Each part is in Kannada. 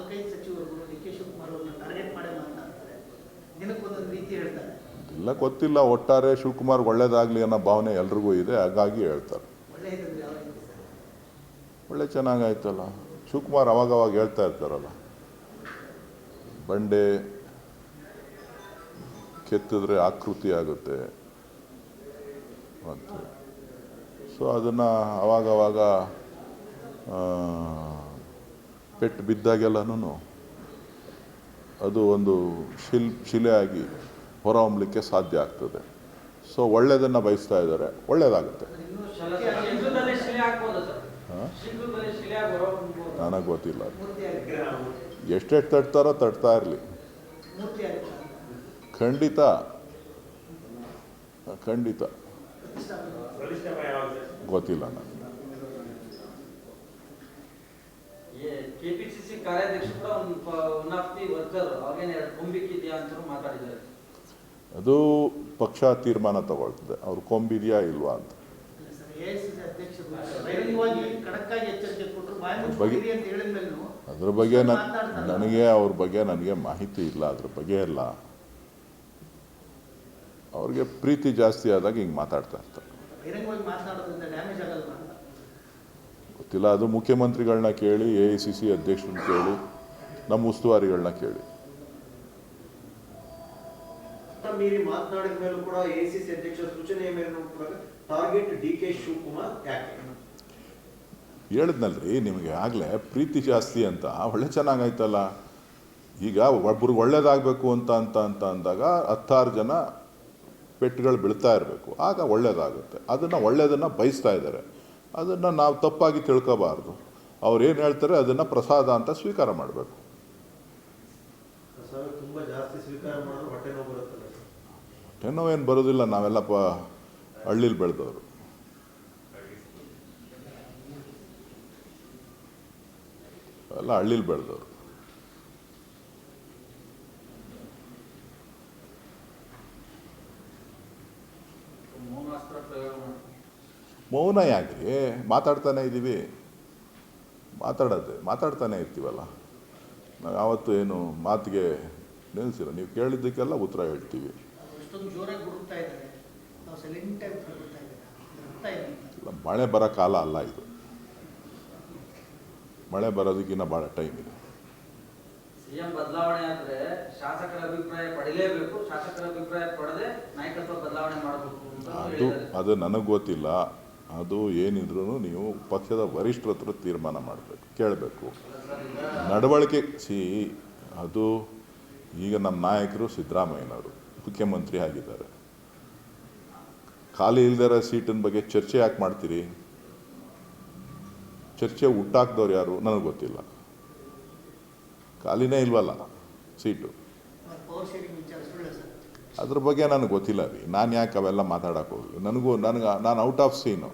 ನಾಲ್ಕೈದು ಸಚಿವರು ಡಿ ಕೆ ಶಿವಕುಮಾರ್ ಅವರನ್ನು ಟಾರ್ಗೆಟ್ ಮಾಡೇ ಮಾತನಾಡ್ತಾರೆ, ದಿನಕ್ಕೊಂದೊಂದು ರೀತಿ ಹೇಳ್ತಾರೆ. ಇಲ್ಲ ಗೊತ್ತಿಲ್ಲ, ಒಟ್ಟಾರೆ ಶಿವಕುಮಾರ್ ಒಳ್ಳೇದಾಗಲಿ ಅನ್ನೋ ಭಾವನೆ ಎಲ್ರಿಗೂ ಇದೆ, ಹಾಗಾಗಿ ಹೇಳ್ತಾರೆ. ಒಳ್ಳೆಯದಂದ್ರೆ ಯಾವ ರೀತಿ ಸರ್? ಒಳ್ಳೆ ಚೆನ್ನಾಗಾಯ್ತಲ್ಲ. ಶಿವಕುಮಾರ್ ಅವಾಗವಾಗ ಹೇಳ್ತಾ ಇರ್ತಾರಲ್ಲ, ಬಂಡೆ ಕೆತ್ತಿದ್ರೆ ಆಕೃತಿ ಆಗುತ್ತೆ ಅಂತ. ಸೊ ಅದನ್ನು ಅವಾಗವಾಗ ಪೆಟ್ಟು ಬಿದ್ದಾಗೆಲ್ಲನೂ ಅದು ಒಂದು ಶಿಲೆಯಾಗಿ ಹೊರಹೊಮ್ಮಲಿಕ್ಕೆ ಸಾಧ್ಯ ಆಗ್ತದೆ. ಸೊ ಒಳ್ಳೆಯದನ್ನು ಬಯಸ್ತಾ ಇದ್ದಾರೆ, ಒಳ್ಳೆಯದಾಗುತ್ತೆ. ನನಗೆ ಗೊತ್ತಿಲ್ಲ, ಎಷ್ಟೆಷ್ಟು ತಟ್ತಾರೋ ತಟ್ತಾ ಇರಲಿ. ಖಂಡಿತ ಖಂಡಿತ ಗೊತ್ತಿಲ್ಲ ನನಗೆ. ಕೆಪಿಸಿಸಿ ಕಾರ್ಯಾಧ್ಯಕ್ಷ ಕೂಡ ಒನ್ ಆಫ್ ದಿ ವರ್ಕರ್ ಅವಾಗೇನು ಕೊಂಬಿಕ್ಕಿದೆಯಾ ಅಂತ ಮಾತಾಡಿದ್ದಾರೆ. ಅದು ಪಕ್ಷ ತೀರ್ಮಾನ ತಗೊಳ್ತದೆ, ಅವ್ರು ಕೊಂಬಿದೆಯಾ ಇಲ್ವಾ ಅಂತ. ಅದ್ರ ಬಗ್ಗೆ ನನಗೆ ಅವ್ರ ಬಗ್ಗೆ ನನಗೆ ಮಾಹಿತಿ ಇಲ್ಲ. ಅದ್ರ ಬಗ್ಗೆ ಎಲ್ಲ ಅವ್ರಿಗೆ ಪ್ರೀತಿ ಜಾಸ್ತಿ ಆದಾಗ ಹಿಂಗೆ ಮಾತಾಡ್ತಾ ಇರ್ತಾರೆ. ಗೊತ್ತಿಲ್ಲ, ಅದು ಮುಖ್ಯಮಂತ್ರಿಗಳನ್ನ ಕೇಳಿ, AICC ಅಧ್ಯಕ್ಷರನ್ನ ಕೇಳಿ, ನಮ್ಮ ಉಸ್ತುವಾರಿಗಳನ್ನ ಕೇಳಿ. ಮೀರಿ ಮಾತನಾಡಿದ ಮೇಲೂ ಕೂಡ AICC ಅಧ್ಯಕ್ಷರ ಸೂಚನೆಯ ಮೇಲೂ ಕೂಡ ಟಾರ್ಗೆಟ್ DK ಶಿವಕುಮಾರ್ ಯಾಕೆ? ಹೇಳಿದ್ನಲ್ರಿ ನಿಮಗೆ ಆಗಲೇ, ಪ್ರೀತಿ ಜಾಸ್ತಿ ಅಂತ. ಒಳ್ಳೆ ಚೆನ್ನಾಗಾಯ್ತಲ್ಲ. ಈಗ ಒಬ್ರಿಗೆ ಒಳ್ಳೇದಾಗಬೇಕು ಅಂತ ಅಂದಾಗ 10 ಜನ ಪೆಟ್ಟುಗಳು ಬೀಳ್ತಾ ಇರಬೇಕು, ಆಗ ಒಳ್ಳೇದಾಗುತ್ತೆ. ಅದನ್ನು ಒಳ್ಳೆಯದನ್ನು ಬಯಸ್ತಾ ಇದ್ದಾರೆ, ಅದನ್ನು ನಾವು ತಪ್ಪಾಗಿ ತಿಳ್ಕೋಬಾರ್ದು. ಅವ್ರು ಏನು ಹೇಳ್ತಾರೆ ಅದನ್ನು ಪ್ರಸಾದ ಅಂತ ಸ್ವೀಕಾರ ಮಾಡಬೇಕು. ತುಂಬ ಜಾಸ್ತಿ ಸ್ವೀಕಾರ ಮಾಡಿದ್ರೆ ಹೊಟ್ಟೆ ನೋವು ಬರುತ್ತಲ್ಲ? ಹೊಟ್ಟೆ ನೋವೇನು ಬರೋದಿಲ್ಲ, ನಾವೆಲ್ಲ ಹಳ್ಳಿಲಿ ಬೆಳೆದವರು. ಎಲ್ಲ ಹಳ್ಳಿಲಿ ಬೆಳೆದವರು. ಮೌನ ಯಾಕೆ? ಮಾತಾಡ್ತಾನೆ ಇದ್ದೀವಿ, ಮಾತಾಡ್ತಾನೆ ಇರ್ತೀವಲ್ಲ ನಾವು. ಯಾವತ್ತೂ ಏನು ಮಾತಿಗೆ ನಿಲ್ಲಿಸಿಲ್ಲ. ನೀವು ಕೇಳಿದ್ದಕ್ಕೆಲ್ಲ ಉತ್ತರ ಹೇಳ್ತೀವಿ. ಮಳೆ ಬರೋ ಕಾಲ ಅಲ್ಲ ಇದು, ಮಳೆ ಬರೋದಕ್ಕಿಂತ ಭಾಳ ಟೈಮ್ ಇದೆ. ಸಿಎಂ ಬದಲಾವಣೆ ಆದರೆ ಶಾಸಕರ ಅಭಿಪ್ರಾಯ ಪಡೆಯಲೇಬೇಕು, ಶಾಸಕರ ಅಭಿಪ್ರಾಯ ಪಡೆದೇ ನಾಯಕತ್ವ ಬದಲಾವಣೆ ಮಾಡಬೇಕು. ಅದು ನನಗೆ ಗೊತ್ತಿಲ್ಲ. ಅದು ಏನಿದ್ರು ನೀವು ಪಕ್ಷದ ವರಿಷ್ಠರ ಹತ್ರ ತೀರ್ಮಾನ ಮಾಡಬೇಕು, ಕೇಳಬೇಕು. ನಡವಳಿಕೆ ಅದು ಈಗ ನಮ್ಮ ನಾಯಕರು ಸಿದ್ದರಾಮಯ್ಯನವರು ಮುಖ್ಯಮಂತ್ರಿ ಆಗಿದ್ದಾರೆ. ಖಾಲಿ ಇಲ್ದಿರೋ ಸೀಟಿನ ಬಗ್ಗೆ ಚರ್ಚೆ ಯಾಕೆ ಮಾಡ್ತೀರಿ? ಚರ್ಚೆ ಹುಟ್ಟಾಕ್ದವ್ರು ಯಾರು ನನಗೆ ಗೊತ್ತಿಲ್ಲ. ಖಾಲಿನೇ ಇಲ್ವಲ್ಲ ಸೀಟು, ಅದ್ರ ಬಗ್ಗೆ ನನಗೆ ಗೊತ್ತಿಲ್ಲ ರೀ. ನಾನು ಯಾಕೆ ಅವೆಲ್ಲ ಮಾತಾಡೋಕೆ ಹೋಗಲಿ? ನಾನು ಔಟ್ ಆಫ್ ಸೀನು.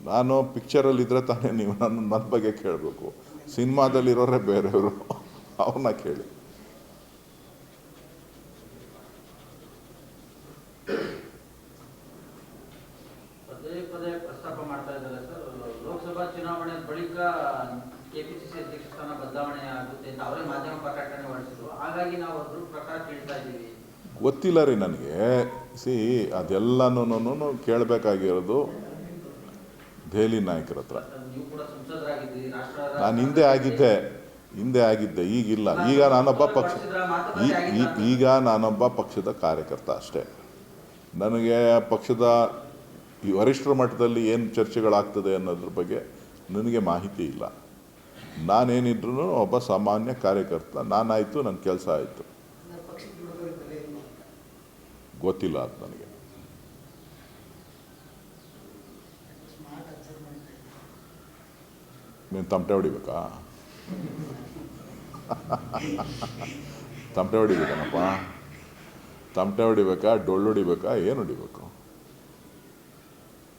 ನಾನು ಪಿಕ್ಚರಲ್ಲಿದ್ದರೆ ತಾನೇ ನೀವು ನನ್ನ ಬಗ್ಗೆ ಕೇಳಬೇಕು. ಸಿನಿಮಾದಲ್ಲಿರೋರೇ ಬೇರೆಯವರು, ಅವ್ರನ್ನ ಕೇಳಿ. ಪದೇ ಪ್ರಸ್ತಾಪ ಮಾಡ್ತಾ ಇದ್ದಾರೆ ಸರ್. ಲೋಕಸಭಾ ಚುನಾವಣೆ ಬಳಿಕ ಕೆಪಿಸಿಸಿ ಅಧ್ಯಕ್ಷ ಸ್ಥಾನ ಬದಲಾವಣೆ ಆಗುತ್ತೆ ಅಂತ ಅವರೇ ಮಾಧ್ಯಮ ಪ್ರಕಟಣೆ ಹೊರಡಿಸಿದ್ರು. ಹಾಗಾಗಿ ನಾವು ಅದ್ರ ಪ್ರಕಾರ ಕೇಳ್ತಾ ಇದ್ದೀವಿ. ಗೊತ್ತಿಲ್ಲ ರೀ ನನಗೆ. ಅದೆಲ್ಲನೂ ಕೇಳಬೇಕಾಗಿರೋದು ದೆಹಲಿ ನಾಯಕರ ಹತ್ರ. ನೀವು ಕೂಡ ಸಂಸದರಾಗಿದ್ದೀರಿ, ನಾನು ಹಿಂದೆ ಆಗಿದ್ದೆ, ಈಗಿಲ್ಲ. ಈಗ ನಾನೊಬ್ಬ ಪಕ್ಷದ ಕಾರ್ಯಕರ್ತ ಅಷ್ಟೇ. ನನಗೆ ಪಕ್ಷದ ಈ ವರಿಷ್ಠರ ಮಟ್ಟದಲ್ಲಿ ಏನು ಚರ್ಚೆಗಳಾಗ್ತದೆ ಅನ್ನೋದ್ರ ಬಗ್ಗೆ ನನಗೆ ಮಾಹಿತಿ ಇಲ್ಲ. ನಾನೇನಿದ್ರು ಒಬ್ಬ ಸಾಮಾನ್ಯ ಕಾರ್ಯಕರ್ತ. ನಾನಾಯಿತು, ನನ್ನ ಕೆಲಸ ಆಯಿತು. ಗೊತ್ತಿಲ್ಲ ಅದು ನನಗೆ. ನೀನು ತಮಟೆ ಹೊಡಿಬೇಕಾ? ತಮಟೆ ಹೊಡಿಬೇಕನಪ್ಪ? ತಮಟೆ ಹೊಡಿಬೇಕಾ, ಡೊಳ್ಳು ಹೊಡಿಬೇಕಾ, ಏನು ಹೊಡಿಬೇಕು?